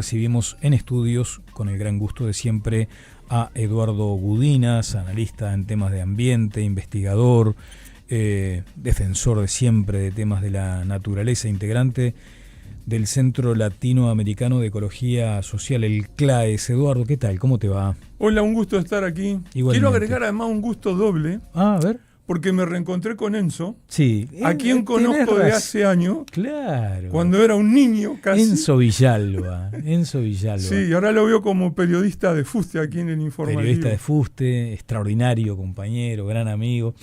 Recibimos en estudios, con el gran gusto de siempre, a Eduardo Gudinas, analista en temas de ambiente, investigador, defensor de siempre de temas de la naturaleza, integrante del Centro Latinoamericano de Ecología Social, el CLAES. Eduardo, ¿qué tal? ¿Cómo te va? Hola, un gusto estar aquí. Igualmente. Quiero agregar además un gusto doble. A ver. Porque me reencontré con Enzo, sí, a quien conozco de hace años, claro, cuando era un niño casi. Enzo Villalba. Sí, y ahora lo veo como periodista de Fuste aquí en el Informativo. Periodista de Fuste, extraordinario compañero, gran amigo.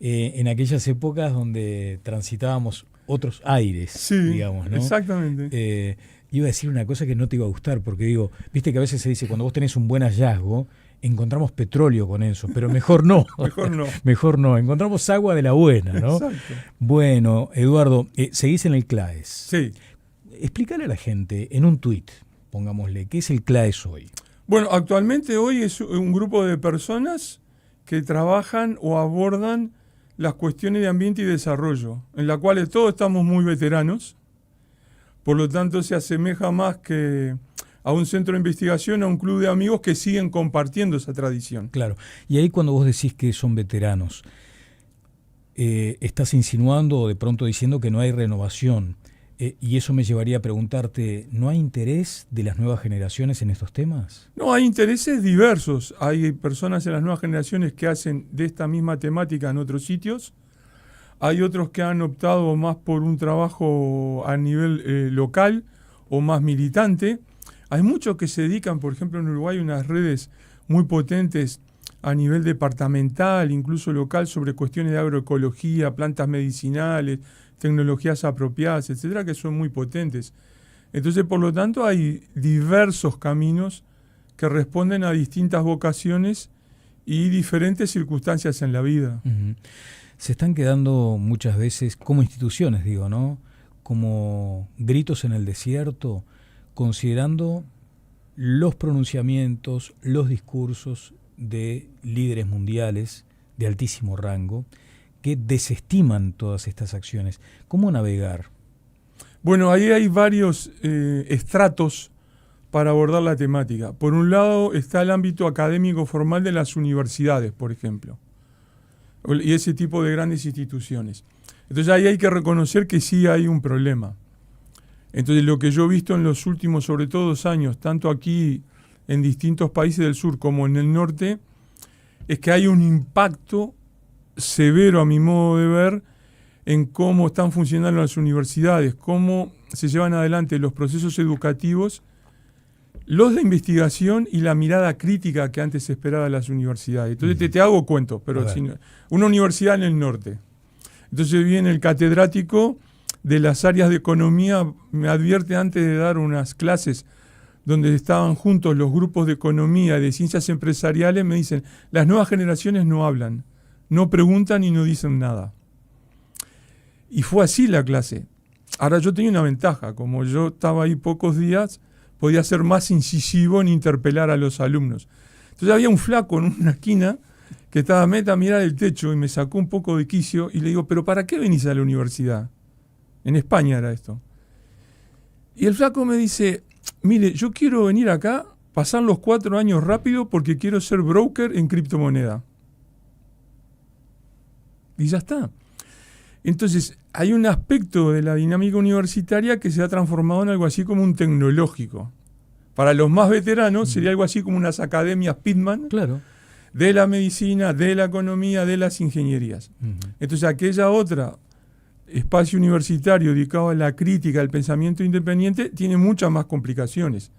En aquellas épocas donde transitábamos otros aires, sí, digamos, ¿no? Exactamente. Iba a decir una cosa que no te iba a gustar, porque digo, viste que a veces se dice, cuando vos tenés un buen hallazgo, encontramos petróleo con eso, pero mejor no. Mejor no. Mejor no, encontramos agua de la buena, ¿no? Exacto. Bueno, Eduardo, seguís en el CLAES. Sí. Explícale a la gente, en un tuit, pongámosle, ¿qué es el CLAES hoy? Bueno, actualmente hoy es un grupo de personas que trabajan o abordan las cuestiones de ambiente y desarrollo, en las cuales todos estamos muy veteranos, por lo tanto se asemeja más que a un centro de investigación, a un club de amigos que siguen compartiendo esa tradición. Claro, y ahí cuando vos decís que son veteranos, estás insinuando o de pronto diciendo que no hay renovación, y eso me llevaría a preguntarte, ¿no hay interés de las nuevas generaciones en estos temas? No, hay intereses diversos. Hay personas en las nuevas generaciones que hacen de esta misma temática en otros sitios. Hay otros que han optado más por un trabajo a nivel local o más militante. Hay muchos que se dedican, por ejemplo, en Uruguay, unas redes muy potentes a nivel departamental, incluso local, sobre cuestiones de agroecología, plantas medicinales, tecnologías apropiadas, etcétera, que son muy potentes. Entonces, por lo tanto, hay diversos caminos que responden a distintas vocaciones y diferentes circunstancias en la vida. Uh-huh. Se están quedando muchas veces, como instituciones, digo, ¿no? Como gritos en el desierto, considerando los pronunciamientos, los discursos de líderes mundiales de altísimo rango que desestiman todas estas acciones. ¿Cómo navegar? Bueno, ahí hay varios estratos para abordar la temática. Por un lado está el ámbito académico formal de las universidades, por ejemplo, y ese tipo de grandes instituciones. Entonces ahí hay que reconocer que sí hay un problema. Entonces lo que yo he visto en los últimos, sobre todo 2 años, tanto aquí en distintos países del sur como en el norte, es que hay un impacto severo, a mi modo de ver, en cómo están funcionando las universidades, cómo se llevan adelante los procesos educativos, los de investigación y la mirada crítica que antes se esperaba de las universidades. Entonces te hago cuento, pero una universidad en el norte. Entonces viene el catedrático de las áreas de economía, me advierte antes de dar unas clases donde estaban juntos los grupos de economía, de ciencias empresariales, me dicen, las nuevas generaciones no hablan, no preguntan y no dicen nada. Y fue así la clase. Ahora yo tenía una ventaja, como yo estaba ahí pocos días, podía ser más incisivo en interpelar a los alumnos. Entonces había un flaco en una esquina que estaba meta a mirar el techo y me sacó un poco de quicio y le digo, ¿pero para qué venís a la universidad? En España era esto. Y el flaco me dice, mire, yo quiero venir acá, pasar los 4 años rápido porque quiero ser broker en criptomoneda. Y ya está. Entonces, hay un aspecto de la dinámica universitaria que se ha transformado en algo así como un tecnológico. Para los más veteranos sería algo así como unas academias Pitman, claro, de la medicina, de la economía, de las ingenierías. Entonces, aquella otra espacio universitario dedicado a la crítica, al pensamiento independiente, tiene muchas más complicaciones.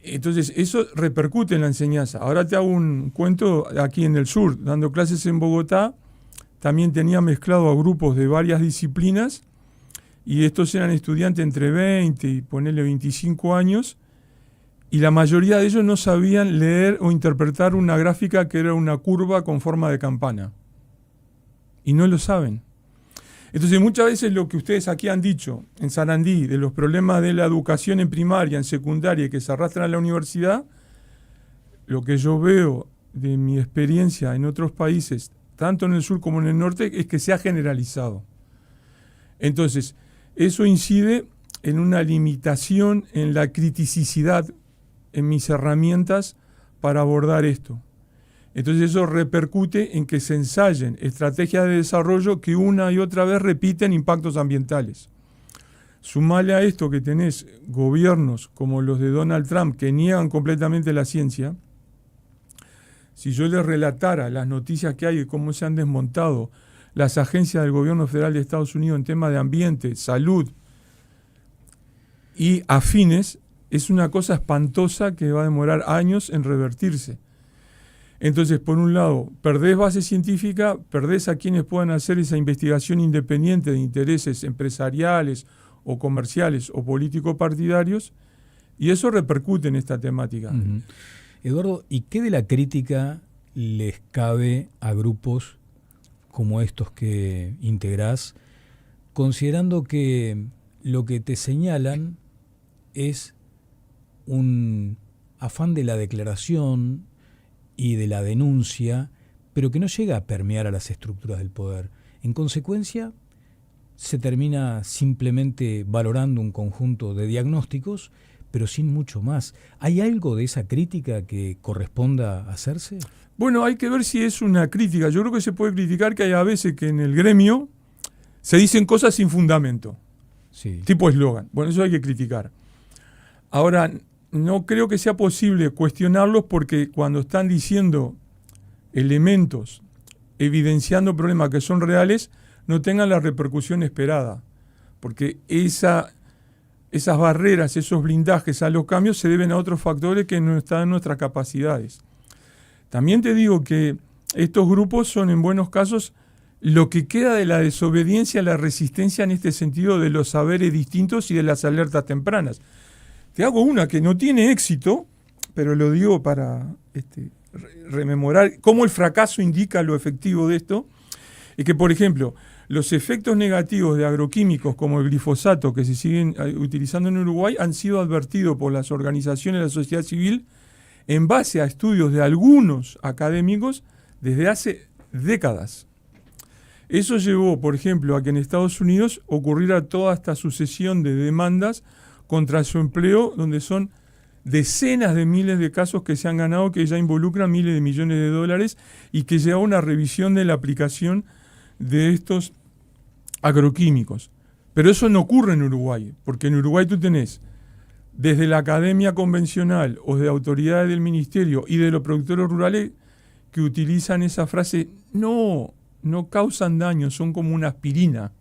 Entonces, eso repercute en la enseñanza. Ahora te hago un cuento aquí en el sur, dando clases en Bogotá. También tenía mezclado a grupos de varias disciplinas y estos eran estudiantes entre 20 y ponerle 25 años y la mayoría de ellos no sabían leer o interpretar una gráfica que era una curva con forma de campana. Y no lo saben. Entonces muchas veces lo que ustedes aquí han dicho en Sarandí de los problemas de la educación en primaria, en secundaria que se arrastran a la universidad, lo que yo veo de mi experiencia en otros países, tanto en el sur como en el norte, es que se ha generalizado. Entonces, eso incide en una limitación en la criticidad en mis herramientas para abordar esto. Entonces eso repercute en que se ensayen estrategias de desarrollo que una y otra vez repiten impactos ambientales. Sumale a esto que tenés gobiernos como los de Donald Trump que niegan completamente la ciencia. Si yo les relatara las noticias que hay de cómo se han desmontado las agencias del gobierno federal de Estados Unidos en temas de ambiente, salud y afines, es una cosa espantosa que va a demorar años en revertirse. Entonces, por un lado, perdés base científica, perdés a quienes puedan hacer esa investigación independiente de intereses empresariales o comerciales o político-partidarios, y eso repercute en esta temática. Uh-huh. Eduardo, ¿y qué de la crítica les cabe a grupos como estos que integrás, considerando que lo que te señalan es un afán de la declaración y de la denuncia, pero que no llega a permear a las estructuras del poder? En consecuencia, se termina simplemente valorando un conjunto de diagnósticos, pero sin mucho más. ¿Hay algo de esa crítica que corresponda hacerse? Bueno, hay que ver si es una crítica. Yo creo que se puede criticar que hay a veces que en el gremio se dicen cosas sin fundamento, sí, tipo eslogan. Bueno, eso hay que criticar. Ahora, no creo que sea posible cuestionarlos porque cuando están diciendo elementos, evidenciando problemas que son reales, no tengan la repercusión esperada. Porque esas barreras, esos blindajes a los cambios se deben a otros factores que no están en nuestras capacidades. También te digo que estos grupos son en buenos casos lo que queda de la desobediencia, la resistencia en este sentido de los saberes distintos y de las alertas tempranas. Te hago una que no tiene éxito, pero lo digo para rememorar cómo el fracaso indica lo efectivo de esto. Es que, por ejemplo, los efectos negativos de agroquímicos como el glifosato que se siguen utilizando en Uruguay han sido advertidos por las organizaciones de la sociedad civil en base a estudios de algunos académicos desde hace décadas. Eso llevó, por ejemplo, a que en Estados Unidos ocurriera toda esta sucesión de demandas contra su empleo, donde son decenas de miles de casos que se han ganado, que ya involucran miles de millones de dólares y que lleva a una revisión de la aplicación de estos agroquímicos. Pero eso no ocurre en Uruguay, porque en Uruguay tú tenés desde la academia convencional o de autoridades del ministerio y de los productores rurales que utilizan esa frase, no causan daño, son como una aspirina.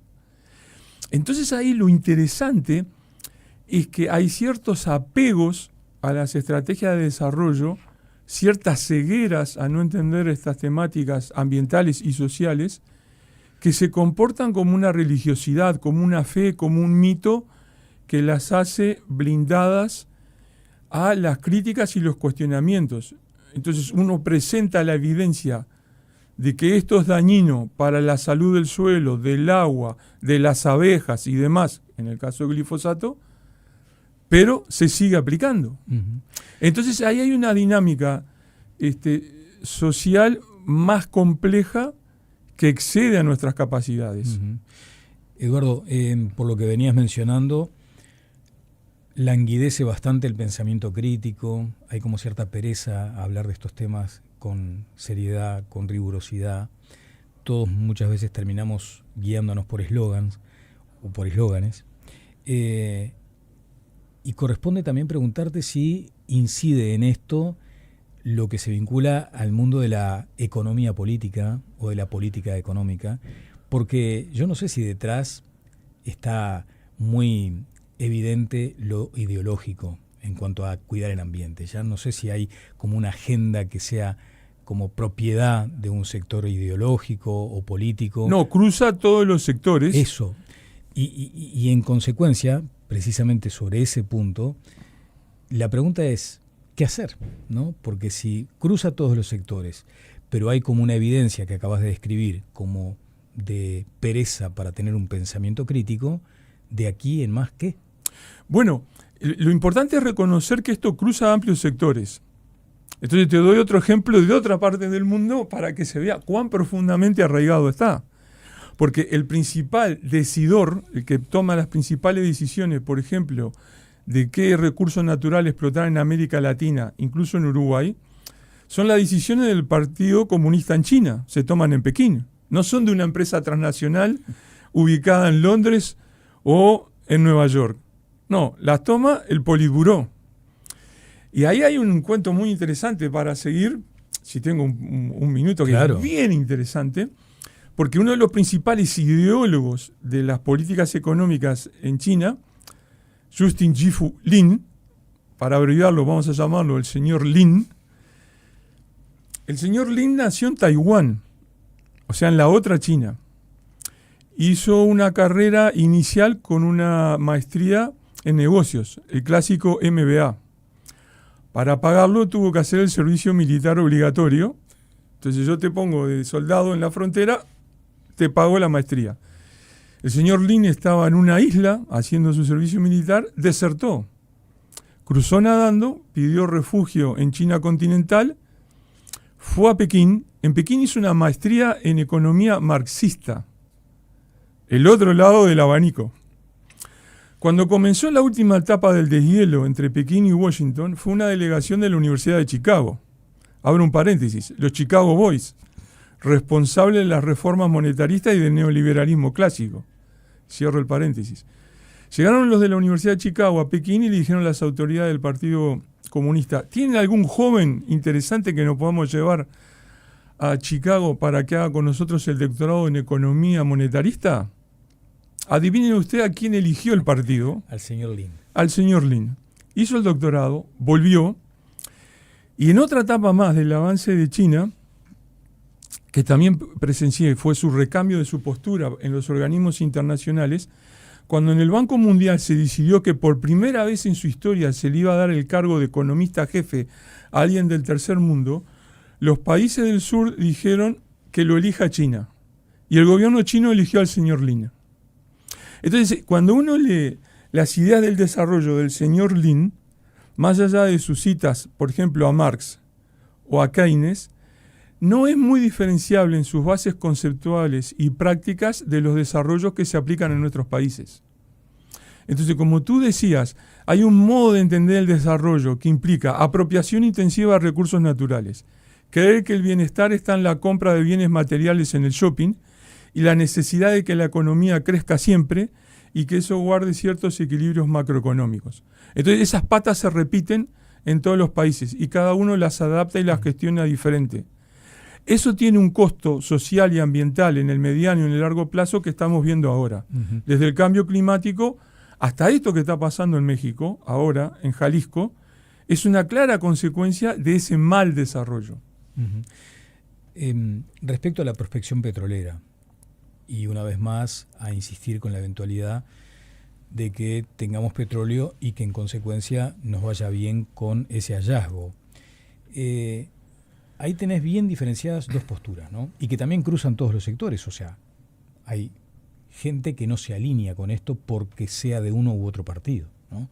Entonces ahí lo interesante es que hay ciertos apegos a las estrategias de desarrollo, ciertas cegueras a no entender estas temáticas ambientales y sociales, que se comportan como una religiosidad, como una fe, como un mito que las hace blindadas a las críticas y los cuestionamientos. Entonces uno presenta la evidencia de que esto es dañino para la salud del suelo, del agua, de las abejas y demás, en el caso del glifosato, pero se sigue aplicando. Uh-huh. Entonces ahí hay una dinámica social más compleja que excede a nuestras capacidades. Uh-huh. Eduardo, por lo que venías mencionando, languidece bastante el pensamiento crítico, hay como cierta pereza a hablar de estos temas con seriedad, con rigurosidad. Todos muchas veces terminamos guiándonos por eslogans o por eslóganes. Y corresponde también preguntarte si incide en esto lo que se vincula al mundo de la economía política o de la política económica, porque yo no sé si detrás está muy evidente lo ideológico en cuanto a cuidar el ambiente. Ya no sé si hay como una agenda que sea como propiedad de un sector ideológico o político. No, cruza todos los sectores. Eso. Y en consecuencia, precisamente sobre ese punto, la pregunta es, ¿qué hacer? ¿No? Porque si cruza todos los sectores, pero hay como una evidencia que acabas de describir como de pereza para tener un pensamiento crítico, ¿de aquí en más qué? Bueno, lo importante es reconocer que esto cruza amplios sectores. Entonces te doy otro ejemplo de otra parte del mundo para que se vea cuán profundamente arraigado está. Porque el principal decidor, el que toma las principales decisiones, por ejemplo, de qué recursos naturales explotar en América Latina, incluso en Uruguay, son las decisiones del Partido Comunista en China, se toman en Pekín. No son de una empresa transnacional ubicada en Londres o en Nueva York. No, las toma el Politburó. Y ahí hay un cuento muy interesante para seguir, si tengo un minuto, que claro, es bien interesante, porque uno de los principales ideólogos de las políticas económicas en China, Justin Jifu Lin, para abreviarlo vamos a llamarlo el señor Lin. El señor Lin nació en Taiwán, o sea, en la otra China. Hizo una carrera inicial con una maestría en negocios, el clásico MBA. Para pagarlo tuvo que hacer el servicio militar obligatorio. Entonces yo te pongo de soldado en la frontera, te pago la maestría. El señor Lin estaba en una isla haciendo su servicio militar, desertó. Cruzó nadando, pidió refugio en China continental, fue a Pekín. En Pekín hizo una maestría en economía marxista, el otro lado del abanico. Cuando comenzó la última etapa del deshielo entre Pekín y Washington, fue una delegación de la Universidad de Chicago. Abro un paréntesis, los Chicago Boys, responsables de las reformas monetaristas y del neoliberalismo clásico. Cierro el paréntesis. Llegaron los de la Universidad de Chicago a Pekín y le dijeron a las autoridades del Partido Comunista, ¿tienen algún joven interesante que nos podamos llevar a Chicago para que haga con nosotros el doctorado en economía monetarista? Adivinen usted a quién eligió el partido. al señor Lin. Al señor Lin. Hizo el doctorado, volvió, y en otra etapa más del avance de China, que también presencié, fue su recambio de su postura en los organismos internacionales, cuando en el Banco Mundial se decidió que por primera vez en su historia se le iba a dar el cargo de economista jefe a alguien del tercer mundo, los países del sur dijeron que lo elija China. Y el gobierno chino eligió al señor Lin. Entonces, cuando uno lee las ideas del desarrollo del señor Lin, más allá de sus citas, por ejemplo, a Marx o a Keynes, no es muy diferenciable en sus bases conceptuales y prácticas de los desarrollos que se aplican en nuestros países. Entonces, como tú decías, hay un modo de entender el desarrollo que implica apropiación intensiva de recursos naturales, creer que el bienestar está en la compra de bienes materiales en el shopping y la necesidad de que la economía crezca siempre y que eso guarde ciertos equilibrios macroeconómicos. Entonces, esas patas se repiten en todos los países y cada uno las adapta y las gestiona diferente. Eso tiene un costo social y ambiental en el mediano y en el largo plazo que estamos viendo ahora. Uh-huh. Desde el cambio climático hasta esto que está pasando en México, ahora, en Jalisco, es una clara consecuencia de ese mal desarrollo. Uh-huh. Respecto a la prospección petrolera, y una vez más a insistir con la eventualidad de que tengamos petróleo y que en consecuencia nos vaya bien con ese hallazgo. Ahí tenés bien diferenciadas dos posturas, ¿no? Y que también cruzan todos los sectores, o sea, hay gente que no se alinea con esto porque sea de uno u otro partido, ¿no?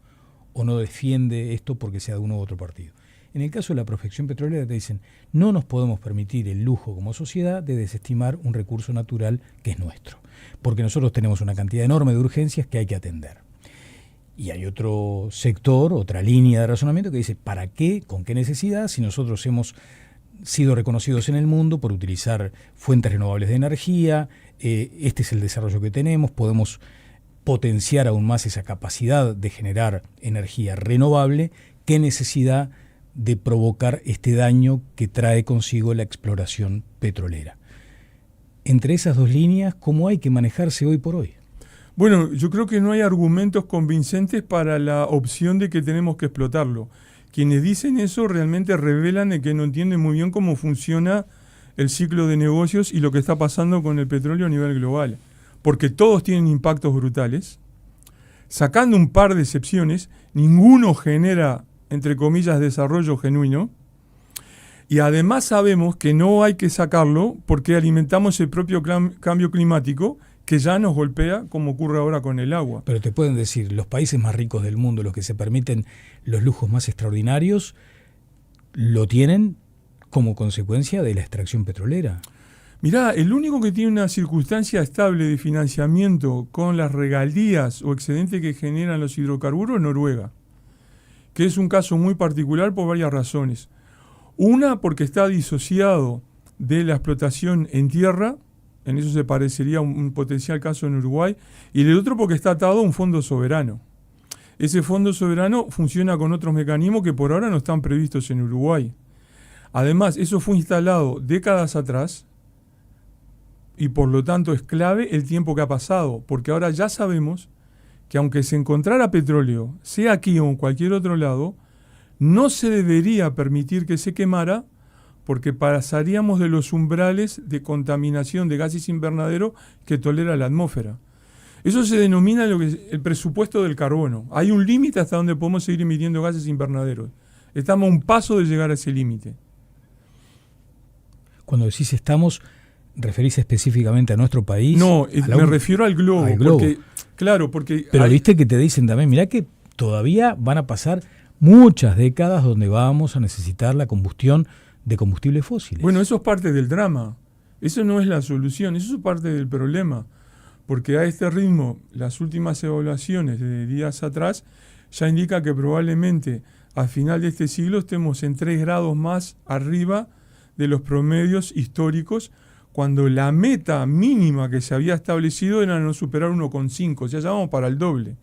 O no defiende esto porque sea de uno u otro partido. En el caso de la prospección petrolera te dicen, no nos podemos permitir el lujo como sociedad de desestimar un recurso natural que es nuestro, porque nosotros tenemos una cantidad enorme de urgencias que hay que atender. Y hay otro sector, otra línea de razonamiento que dice, ¿para qué? ¿Con qué necesidad? Si nosotros hemos sido reconocidos en el mundo por utilizar fuentes renovables de energía, este es el desarrollo que tenemos, podemos potenciar aún más esa capacidad de generar energía renovable, ¿qué necesidad de provocar este daño que trae consigo la exploración petrolera? Entre esas dos líneas, ¿cómo hay que manejarse hoy por hoy? Bueno, yo creo que no hay argumentos convincentes para la opción de que tenemos que explotarlo. Quienes dicen eso realmente revelan de que no entienden muy bien cómo funciona el ciclo de negocios y lo que está pasando con el petróleo a nivel global. Porque todos tienen impactos brutales. Sacando un par de excepciones, ninguno genera, entre comillas, desarrollo genuino. Y además sabemos que no hay que sacarlo porque alimentamos el propio cambio climático que ya nos golpea, como ocurre ahora con el agua. Pero te pueden decir, los países más ricos del mundo, los que se permiten los lujos más extraordinarios, lo tienen como consecuencia de la extracción petrolera. Mirá, el único que tiene una circunstancia estable de financiamiento con las regalías o excedentes que generan los hidrocarburos es Noruega, que es un caso muy particular por varias razones. Una, porque está disociado de la explotación en tierra, en eso se parecería a un potencial caso en Uruguay, y el otro porque está atado a un fondo soberano. Ese fondo soberano funciona con otros mecanismos que por ahora no están previstos en Uruguay. Además, eso fue instalado décadas atrás y por lo tanto es clave el tiempo que ha pasado, porque ahora ya sabemos que aunque se encontrara petróleo, sea aquí o en cualquier otro lado, no se debería permitir que se quemara porque pasaríamos de los umbrales de contaminación de gases invernadero que tolera la atmósfera. Eso se denomina el presupuesto del carbono. Hay un límite hasta donde podemos seguir emitiendo gases invernaderos. Estamos a un paso de llegar a ese límite. Cuando decís estamos, ¿referís específicamente a nuestro país? No, me refiero al globo. Porque, claro, porque... Pero viste que te dicen también, mirá que todavía van a pasar muchas décadas donde vamos a necesitar la combustión de combustibles fósiles. Bueno, eso es parte del drama. Eso no es la solución, eso es parte del problema. Porque a este ritmo, las últimas evaluaciones de días atrás ya indica que probablemente a final de este siglo estemos en 3 grados más arriba de los promedios históricos, cuando la meta mínima que se había establecido era no superar 1,5, o sea, ya vamos para el doble.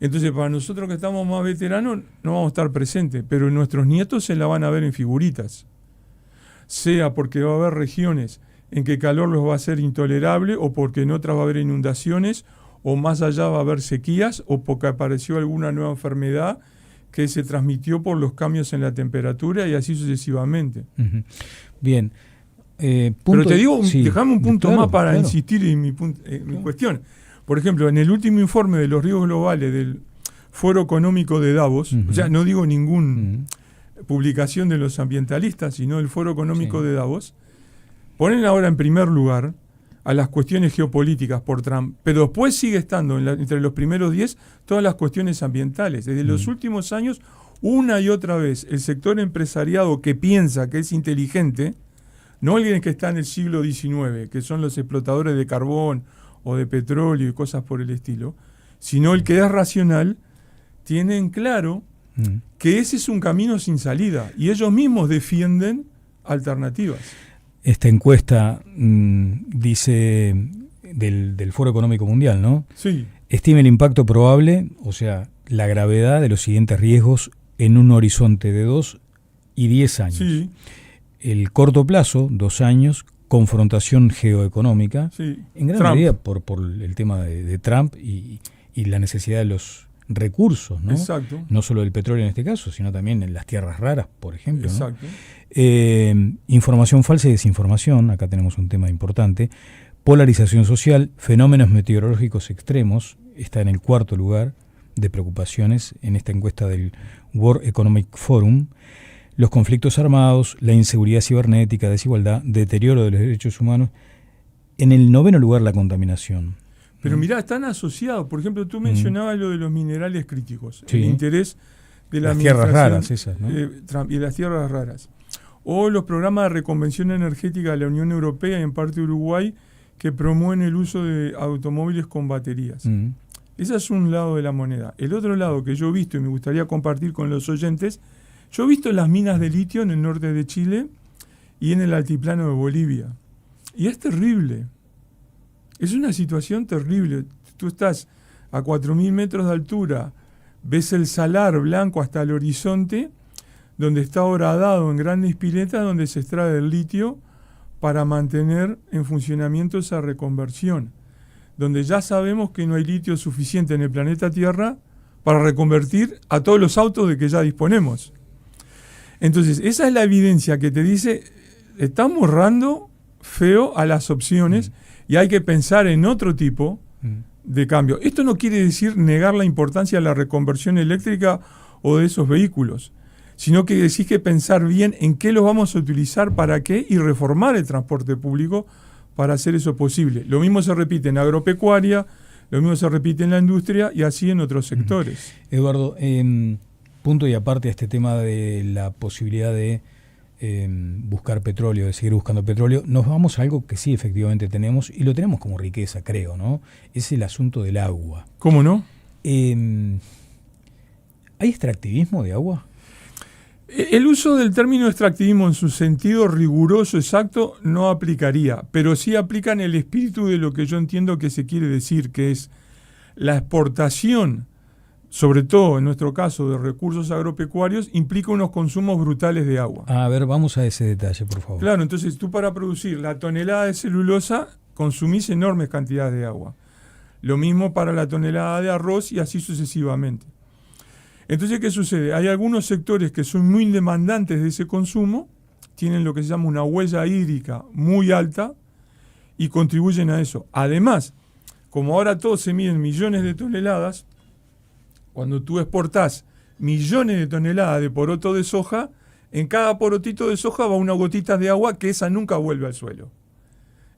Entonces, para nosotros que estamos más veteranos, no vamos a estar presentes, pero nuestros nietos se la van a ver en figuritas. Sea porque va a haber regiones en que el calor los va a ser intolerable, o porque en otras va a haber inundaciones, o más allá va a haber sequías, o porque apareció alguna nueva enfermedad que se transmitió por los cambios en la temperatura y así sucesivamente. Uh-huh. Bien. Pero te digo, sí, dejame un punto más para insistir en mi cuestión. Por ejemplo, en el último informe de los riesgos globales del Foro Económico de Davos, o sea, no digo ninguna publicación de los ambientalistas, sino el Foro Económico de Davos, ponen ahora en primer lugar a las cuestiones geopolíticas por Trump, pero después sigue estando entre los primeros 10 todas las cuestiones ambientales. Desde los últimos años, una y otra vez, el sector empresariado que piensa que es inteligente, no alguien que está en el siglo XIX, que son los explotadores de carbón o de petróleo y cosas por el estilo, sino el que es racional, tienen claro que ese es un camino sin salida y ellos mismos defienden alternativas. Esta encuesta dice del Foro Económico Mundial, ¿no? Sí. Estima el impacto probable, o sea, la gravedad de los siguientes riesgos en un horizonte de 2 y 10 años. Sí. El corto plazo, 2 años, confrontación geoeconómica, sí. En gran medida por el tema de Trump y la necesidad de los recursos, ¿no? Exacto. No solo del petróleo en este caso, sino también en las tierras raras, por ejemplo. Exacto. ¿No? Información falsa y desinformación, acá tenemos un tema importante. Polarización social, fenómenos meteorológicos extremos, está en el 4º lugar de preocupaciones en esta encuesta del World Economic Forum. Los conflictos armados, la inseguridad cibernética, desigualdad, deterioro de los derechos humanos. En el 9º lugar, la contaminación. Pero mirá, están asociados. Por ejemplo, tú mencionabas lo de los minerales críticos, sí. El interés de las tierras raras esas, ¿no? Y las tierras raras. O los programas de reconversión energética de la Unión Europea y en parte Uruguay, que promueven el uso de automóviles con baterías. Ese es un lado de la moneda. El otro lado que yo he visto y me gustaría compartir con los oyentes, yo he visto las minas de litio en el norte de Chile y en el altiplano de Bolivia. Y es terrible. Es una situación terrible. Tú estás a 4.000 metros de altura, ves el salar blanco hasta el horizonte, donde está horadado en grandes piletas donde se extrae el litio para mantener en funcionamiento esa reconversión. Donde ya sabemos que no hay litio suficiente en el planeta Tierra para reconvertir a todos los autos de que ya disponemos. Entonces, esa es la evidencia que te dice, estamos borrando feo a las opciones y hay que pensar en otro tipo de cambio. Esto no quiere decir negar la importancia de la reconversión eléctrica o de esos vehículos, sino que decís que pensar bien en qué los vamos a utilizar, para qué, y reformar el transporte público para hacer eso posible. Lo mismo se repite en agropecuaria, lo mismo se repite en la industria y así en otros sectores. Eduardo, punto y aparte a este tema de la posibilidad de buscar petróleo, de seguir buscando petróleo, nos vamos a algo que sí efectivamente tenemos, y lo tenemos como riqueza, creo, ¿no? Es el asunto del agua. ¿Cómo no? ¿Hay extractivismo de agua? El uso del término extractivismo en su sentido riguroso, exacto, no aplicaría, pero sí aplica en el espíritu de lo que yo entiendo que se quiere decir, que es la exportación, sobre todo en nuestro caso de recursos agropecuarios, implica unos consumos brutales de agua. A ver, vamos a ese detalle, por favor. Claro, entonces tú para producir la tonelada de celulosa consumís enormes cantidades de agua. Lo mismo para la tonelada de arroz y así sucesivamente. Entonces, ¿qué sucede? Hay algunos sectores que son muy demandantes de ese consumo, tienen lo que se llama una huella hídrica muy alta y contribuyen a eso. Además, como ahora todo se mide en millones de toneladas, cuando tú exportás millones de toneladas de poroto de soja, en cada porotito de soja va una gotita de agua que esa nunca vuelve al suelo.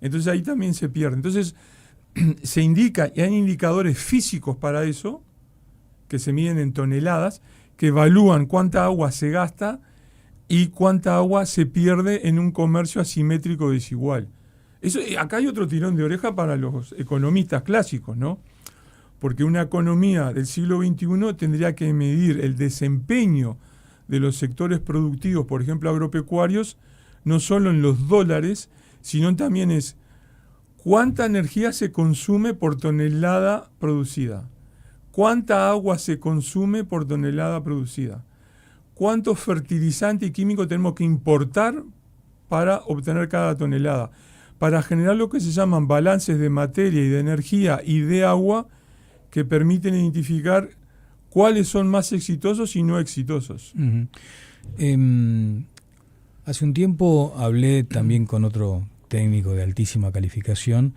Entonces ahí también se pierde. Entonces se indica, y hay indicadores físicos para eso, que se miden en toneladas, que evalúan cuánta agua se gasta y cuánta agua se pierde en un comercio asimétrico desigual. Eso, acá hay otro tirón de oreja para los economistas clásicos, ¿no? Porque una economía del siglo XXI tendría que medir el desempeño de los sectores productivos, por ejemplo agropecuarios, no solo en los dólares, sino también es cuánta energía se consume por tonelada producida, cuánta agua se consume por tonelada producida, cuánto fertilizante y químico tenemos que importar para obtener cada tonelada, para generar lo que se llaman balances de materia y de energía y de agua que permiten identificar cuáles son más exitosos y no exitosos. Uh-huh. Hace un tiempo hablé también con otro técnico de altísima calificación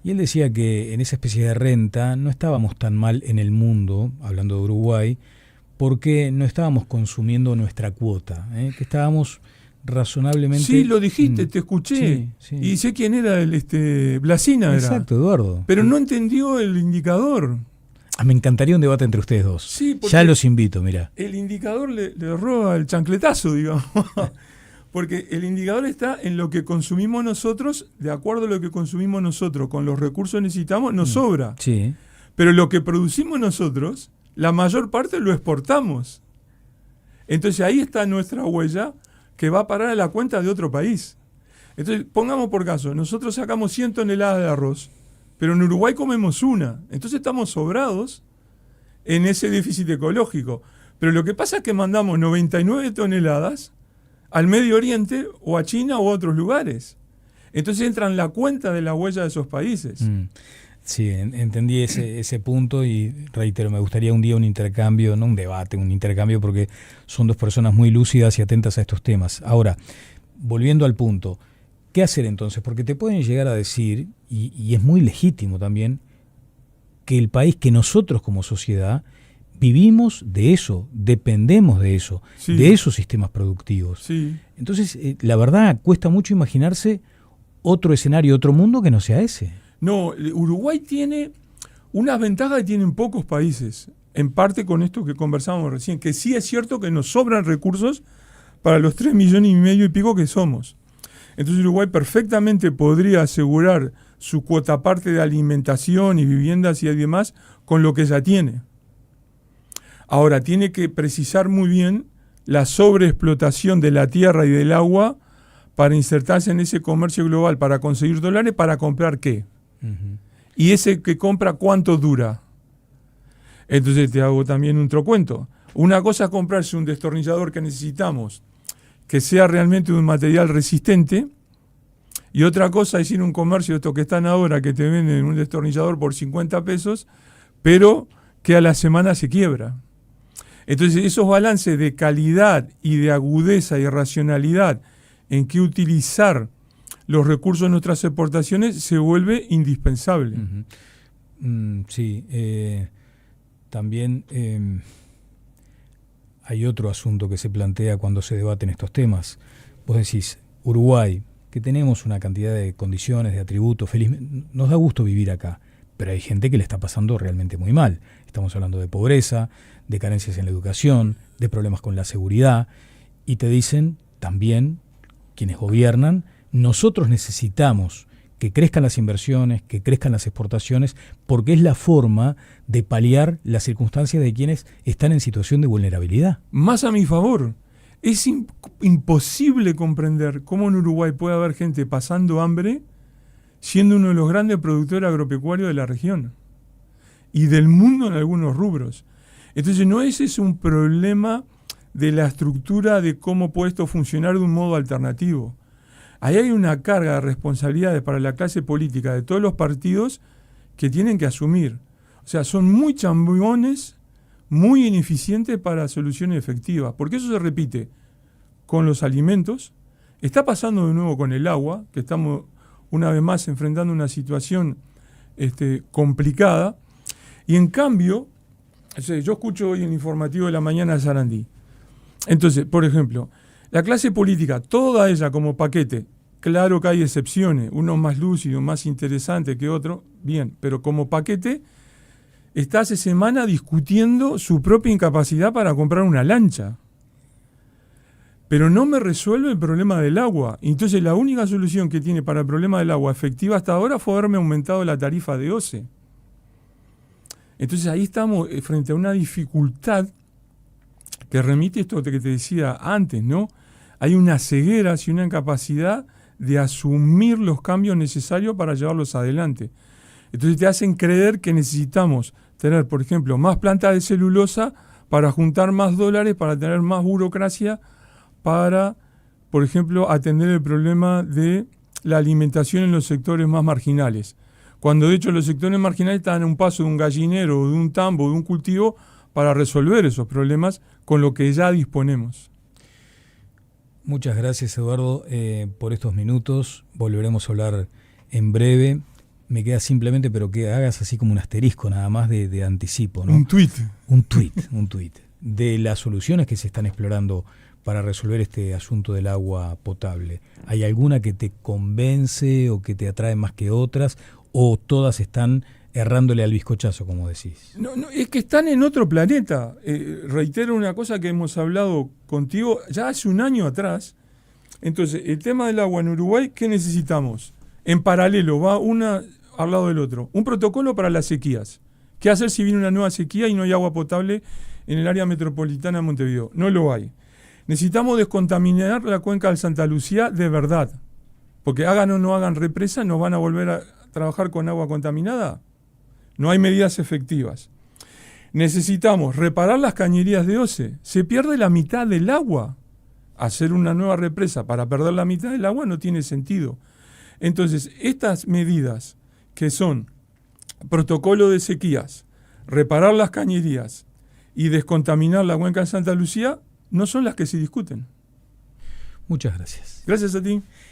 y él decía que en esa especie de renta no estábamos tan mal en el mundo, hablando de Uruguay, porque no estábamos consumiendo nuestra cuota, que estábamos razonablemente... Sí, lo dijiste, te escuché. Sí, sí. Y sé quién era, Blasina. Exacto, era. Eduardo. Pero no entendió el indicador. Me encantaría un debate entre ustedes dos. Sí, ya los invito, mira. El indicador le roba el chancletazo, digamos. Porque el indicador está en lo que consumimos nosotros, de acuerdo a lo que consumimos nosotros, con los recursos que necesitamos, nos sobra. Sí. Pero lo que producimos nosotros, la mayor parte lo exportamos. Entonces ahí está nuestra huella que va a parar a la cuenta de otro país. Entonces, pongamos por caso, nosotros sacamos 100 toneladas de arroz, pero en Uruguay comemos una. Entonces estamos sobrados en ese déficit ecológico. Pero lo que pasa es que mandamos 99 toneladas al Medio Oriente o a China o a otros lugares. Entonces entra en la cuenta de la huella de esos países. Sí, entendí ese punto y reitero, me gustaría un día un intercambio, no un debate, un intercambio, porque son dos personas muy lúcidas y atentas a estos temas. Ahora, volviendo al punto, ¿qué hacer entonces? Porque te pueden llegar a decir, y es muy legítimo también, que el país, que nosotros como sociedad vivimos de eso, dependemos de eso, sí, de esos sistemas productivos. Sí. Entonces, la verdad, cuesta mucho imaginarse otro escenario, otro mundo que no sea ese. No, Uruguay tiene unas ventajas que tienen pocos países, en parte con esto que conversábamos recién, que sí es cierto que nos sobran recursos para los 3,5 millones y pico que somos. Entonces Uruguay perfectamente podría asegurar su cuota parte de alimentación y viviendas y demás con lo que ya tiene. Ahora, tiene que precisar muy bien la sobreexplotación de la tierra y del agua para insertarse en ese comercio global, para conseguir dólares, ¿para comprar qué? Uh-huh. Y ese que compra, ¿cuánto dura? Entonces te hago también un trocuento. Una cosa es comprarse un destornillador que necesitamos, que sea realmente un material resistente, y otra cosa es ir a un comercio, estos que están ahora, que te venden un destornillador por 50 pesos, pero que a la semana se quiebra. Entonces esos balances de calidad y de agudeza y racionalidad en que utilizar los recursos de nuestras exportaciones se vuelve indispensable. Uh-huh. Sí, también hay otro asunto que se plantea cuando se debaten estos temas. Vos decís, Uruguay, que tenemos una cantidad de condiciones, de atributos, nos da gusto vivir acá, pero hay gente que le está pasando realmente muy mal. Estamos hablando de pobreza, de carencias en la educación, de problemas con la seguridad, y te dicen también quienes gobiernan, nosotros necesitamos que crezcan las inversiones, que crezcan las exportaciones, porque es la forma de paliar las circunstancias de quienes están en situación de vulnerabilidad. Más a mi favor, es imposible comprender cómo en Uruguay puede haber gente pasando hambre siendo uno de los grandes productores agropecuarios de la región y del mundo en algunos rubros. Entonces no ese es un problema de la estructura de cómo puede esto funcionar de un modo alternativo. Ahí hay una carga de responsabilidades para la clase política de todos los partidos que tienen que asumir. O sea, son muy chambones, muy ineficientes para soluciones efectivas, porque eso se repite con los alimentos, está pasando de nuevo con el agua, que estamos una vez más enfrentando una situación complicada, y en cambio, yo escucho hoy el informativo de la mañana de Sarandí. Entonces, por ejemplo, la clase política, toda ella como paquete, claro que hay excepciones, uno más lúcido, más interesante que otro, bien, pero como paquete está hace semana discutiendo su propia incapacidad para comprar una lancha. Pero no me resuelve el problema del agua. Entonces la única solución que tiene para el problema del agua efectiva hasta ahora fue haberme aumentado la tarifa de OCE. Entonces ahí estamos frente a una dificultad que remite a esto que te decía antes, ¿no? Hay una ceguera y una incapacidad de asumir los cambios necesarios para llevarlos adelante. Entonces te hacen creer que necesitamos tener, por ejemplo, más plantas de celulosa para juntar más dólares, para tener más burocracia, para, por ejemplo, atender el problema de la alimentación en los sectores más marginales. Cuando de hecho los sectores marginales están a un paso de un gallinero, de un tambo, de un cultivo, para resolver esos problemas con lo que ya disponemos. Muchas gracias, Eduardo, por estos minutos. Volveremos a hablar en breve. Me queda simplemente, pero que hagas así como un asterisco nada más de anticipo, ¿no? Un tuit. Un tuit de las soluciones que se están explorando para resolver este asunto del agua potable. ¿Hay alguna que te convence o que te atrae más que otras? ¿O todas están errándole al bizcochazo, como decís? No, es que están en otro planeta. Reitero una cosa que hemos hablado contigo ya hace un año atrás. Entonces, el tema del agua en Uruguay, ¿qué necesitamos? En paralelo, va una al lado del otro. Un protocolo para las sequías. ¿Qué hacer si viene una nueva sequía y no hay agua potable en el área metropolitana de Montevideo? No lo hay. Necesitamos descontaminar la cuenca del Santa Lucía de verdad. Porque hagan o no hagan represa, ¿nos van a volver a trabajar con agua contaminada? No hay medidas efectivas. Necesitamos reparar las cañerías de OCE. Se pierde la mitad del agua. Hacer una nueva represa para perder la mitad del agua no tiene sentido. Entonces, estas medidas que son protocolo de sequías, reparar las cañerías y descontaminar la cuenca de Santa Lucía, no son las que se discuten. Muchas gracias. Gracias a ti.